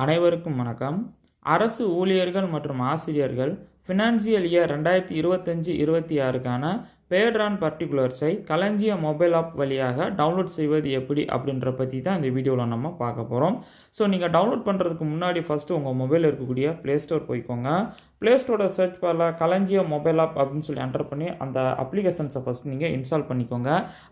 அனைவருக்கும் வணக்கம். அரசு ஊழியர்கள் மற்றும் ஆசிரியர்கள் ஃபினான்சியல் இயர் 2025-26க்கான பேட் ரன் பர்டிகுலர்ஸை களஞ்சியம் மொபைல் ஆப் வழியாக டவுன்லோட் செய்வது எப்படி அப்படின்ற பற்றி தான் இந்த வீடியோவில் நம்ம பார்க்க போகிறோம். ஸோ நீங்கள் டவுன்லோட் பண்ணுறதுக்கு முன்னாடி ஃபஸ்ட்டு உங்கள் மொபைலில் இருக்கக்கூடிய ப்ளே ஸ்டோர் போய்க்கோங்க. ப்ளே ஸ்டோரோட சர்ச் பாரில் களஞ்சியம் மொபைல் ஆப் அப்படின்னு சொல்லி என்டர் பண்ணி அந்த அப்ளிகேஷன்ஸை ஃபஸ்ட்டு நீங்கள் இன்ஸ்டால் பண்ணிக்கோங்க.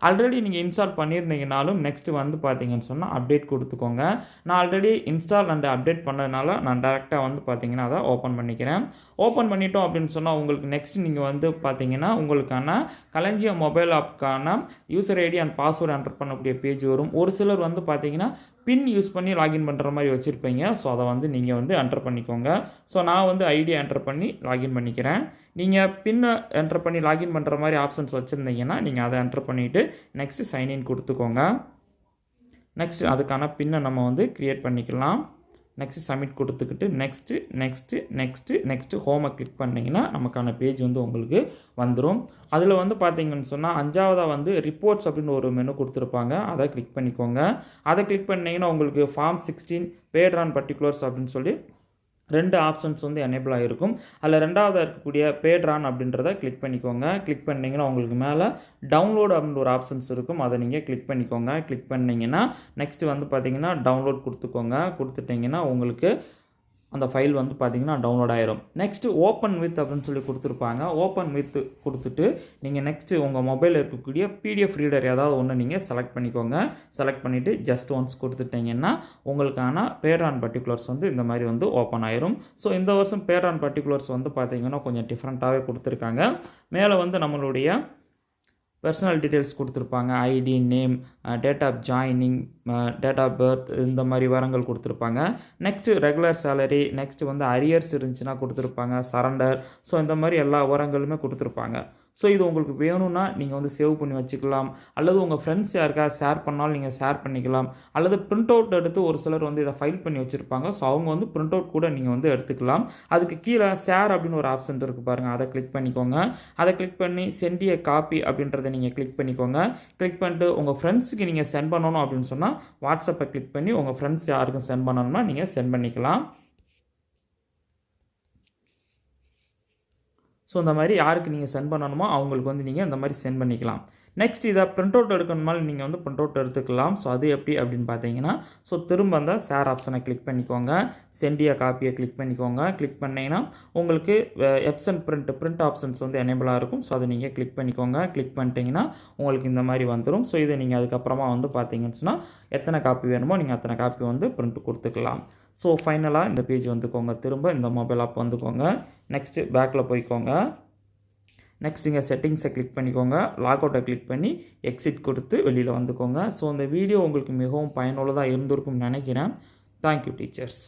ஆல்ரெடி நீங்கள் இன்ஸ்டால் பண்ணியிருந்தீங்கனாலும் நெக்ஸ்ட்டு வந்து பார்த்தீங்கன்னு சொன்னால் அப்டேட் கொடுத்துக்கோங்க. நான் ஆல்ரெடி இன்ஸ்டால் அண்ட் அப்டேட் பண்ணதுனால நான் டேரெக்டாக வந்து பார்த்தீங்கன்னா அதை ஓப்பன் பண்ணிக்கிறேன். ஓப்பன் பண்ணிட்டோம் அப்படின்னு சொன்னால் உங்களுக்கு நெக்ஸ்ட் நீங்கள் வந்து பார்த்தீங்கன்னா உங்களுக்கான களஞ்சியம் மொபைல் ஆப்க்கான user ID and password enter பண்ணக்கூடிய பேஜ் வரும். ஒரு சிலர் வந்து பார்த்தீங்கன்னா பின் யூஸ் பண்ணி லாகின் பண்ணுற மாதிரி வச்சுருப்பீங்க. ஸோ அதை வந்து நீங்கள் வந்து என்டர் பண்ணிக்கோங்க. ஸோ நான் வந்து ஐடியா என்டர் பண்ணி லாகின் பண்ணிக்கிறேன். நீங்கள் பின்னை என்டர் பண்ணி லாகின் பண்ணுற மாதிரி ஆப்ஷன்ஸ் வச்சுருந்தீங்கன்னா நீங்கள் அதை என்டர் பண்ணிவிட்டு நெக்ஸ்ட்டு சைன்இன் கொடுத்துக்கோங்க. நெக்ஸ்ட் அதுக்கான பின்னை நம்ம வந்து க்ரியேட் பண்ணிக்கலாம். நெக்ஸ்ட்டு சப்மிட் கொடுத்துக்கிட்டு நெக்ஸ்ட்டு ஹோமை கிளிக் பண்ணிங்கன்னா நமக்கான பேஜ் வந்து உங்களுக்கு வந்துடும். அதில் வந்து பார்த்தீங்கன்னு சொன்னால் 5ஆவதாக வந்து ரிப்போர்ட்ஸ் அப்படின்னு ஒரு மெனு கொடுத்துருப்பாங்க. அதை கிளிக் பண்ணிக்கோங்க. அதை கிளிக் பண்ணிங்கன்னா உங்களுக்கு ஃபார்ம் 16 பேட் ரன் பர்டிகுலர்ஸ் அப்படின்னு சொல்லி 2 ஆப்ஷன்ஸ் வந்து எனேபிள் ஆகிருக்கும். அதில் 2ஆவதாக இருக்கக்கூடிய பேட் ரன் அப்படின்றத கிளிக் பண்ணிக்கோங்க. கிளிக் பண்ணிங்கன்னா உங்களுக்கு மேலே டவுன்லோட் அப்படின்ற ஒரு ஆப்ஷன்ஸ் இருக்கும். அதை நீங்கள் கிளிக் பண்ணிக்கோங்க. கிளிக் பண்ணிங்கன்னா நெக்ஸ்ட்டு வந்து பார்த்தீங்கன்னா டவுன்லோட் கொடுத்துக்கோங்க. கொடுத்துட்டிங்கன்னா உங்களுக்கு அந்த ஃபைல் வந்து பார்த்தீங்கன்னா டவுன்லோட் ஆயிரும். நெக்ஸ்ட்டு ஓப்பன் வித் அப்படின்னு சொல்லி கொடுத்துருப்பாங்க. ஓப்பன் வித் கொடுத்துட்டு நீங்கள் நெக்ஸ்ட்டு உங்கள் மொபைலில் இருக்கக்கூடிய பிடிஎஃப் ரீடர் ஏதாவது ஒன்று நீங்கள் செலக்ட் பண்ணிக்கோங்க. செலக்ட் பண்ணிவிட்டு ஜஸ்ட் ஒன்ஸ் கொடுத்துட்டிங்கன்னா உங்களுக்கான பேட் ரன் பர்டிகுலர்ஸ் வந்து இந்த மாதிரி வந்து ஓப்பன் ஆயிரும். ஸோ இந்த வருஷம் பேட் ரன் பர்டிகுலர்ஸ் வந்து பார்த்தீங்கன்னா கொஞ்சம் டிஃப்ரெண்ட்டாகவே கொடுத்துருக்காங்க. மேலே வந்து நம்மளுடைய பர்சனல் டீட்டெயில்ஸ் கொடுத்துருப்பாங்க. ID, name, date of joining, date of birth, இந்த மாதிரி விவரங்கள் கொடுத்துருப்பாங்க. நெக்ஸ்ட்டு ரெகுலர் சேலரி, நெக்ஸ்ட்டு வந்து அரியர்ஸ் இருந்துச்சுன்னா கொடுத்துருப்பாங்க, சரண்டர். ஸோ இந்த மாதிரி எல்லா விவரங்களுமே கொடுத்துருப்பாங்க. ஸோ இது உங்களுக்கு வேணும்னா நீங்கள் வந்து சேவ் பண்ணி வச்சுக்கலாம். அல்லது உங்கள் ஃப்ரெண்ட்ஸ் யாருக்காவது ஷேர் பண்ணாலும் நீங்கள் ஷேர் பண்ணிக்கலாம். அல்லது பிரிண்ட் அவுட் எடுத்து ஒரு சிலர் வந்து இதை ஃபைல் பண்ணி வச்சுருப்பாங்க. ஸோ அவங்க வந்து பிரிண்ட் அவுட் கூட நீங்கள் வந்து எடுத்துக்கலாம். அதுக்கு கீழே ஷேர் அப்படின்னு ஒரு ஆப்ஷன் இருக்குது பாருங்கள். அதை கிளிக் பண்ணிக்கோங்க. அதை கிளிக் பண்ணி சென்ட் எ காப்பி அப்படின்றத நீங்கள் கிளிக் பண்ணிக்கோங்க. கிளிக் பண்ணிட்டு உங்கள் ஃப்ரெண்ட்ஸுக்கு நீங்கள் சென்ட் பண்ணணும் அப்படின்னு சொன்னால் வாட்ஸ்அப்பை கிளிக் பண்ணி உங்கள் ஃப்ரெண்ட்ஸ் யாருக்கும் சென்ட் பண்ணணும்னா நீங்கள் சென்ட் பண்ணிக்கலாம். ஸோ இந்த மாதிரி யாருக்கு நீங்கள் சென்ட் பண்ணணுமோ அவங்களுக்கு வந்து நீங்கள் இந்த மாதிரி சென்ட் பண்ணிக்கலாம். நெக்ஸ்ட் இதை பிரிண்ட் அவுட் எடுக்கணுமாலும் நீங்கள் வந்து பிரிண்ட் அவுட் எடுத்துக்கலாம். ஸோ அது எப்படி அப்படின்னு பார்த்தீங்கன்னா ஸோ திரும்ப அந்த ஷேர் ஆப்ஷனை கிளிக் பண்ணிக்கோங்க. சென்டியா காப்பியை கிளிக் பண்ணிக்கோங்க. கிளிக் பண்ணிங்கன்னா உங்களுக்கு எப்சன் பிரிண்ட் ஆப்ஷன்ஸ் வந்து எனேபிளாக இருக்கும். ஸோ அதை நீங்கள் கிளிக் பண்ணிக்கோங்க. கிளிக் பண்ணிட்டீங்கன்னா உங்களுக்கு இந்த மாதிரி வந்துடும். ஸோ இதை நீங்கள் அதுக்கப்புறமா வந்து பார்த்தீங்கன்னு சொன்னால் எத்தனை காப்பி வேணுமோ நீங்கள் அத்தனை காப்பி வந்து பிரிண்ட் கொடுத்துக்கலாம். ஸோ ஃபைனலாக இந்த பேஜ் வந்துக்கோங்க. திரும்ப இந்த மொபைல் ஆப் வந்துக்கோங்க. நெக்ஸ்ட்டு பேக்கில் போய்க்கோங்க. நெக்ஸ்ட் இங்கே செட்டிங்ஸை கிளிக் பண்ணிக்கோங்க. லாக் அவுட்டை கிளிக் பண்ணி எக்ஸிட் கொடுத்து வெளியில் வந்துக்கோங்க. ஸோ இந்த வீடியோ உங்களுக்கு மிகவும் பயனுள்ளதாக இருந்திருக்கும்னு நினைக்கிறேன். Thank you teachers.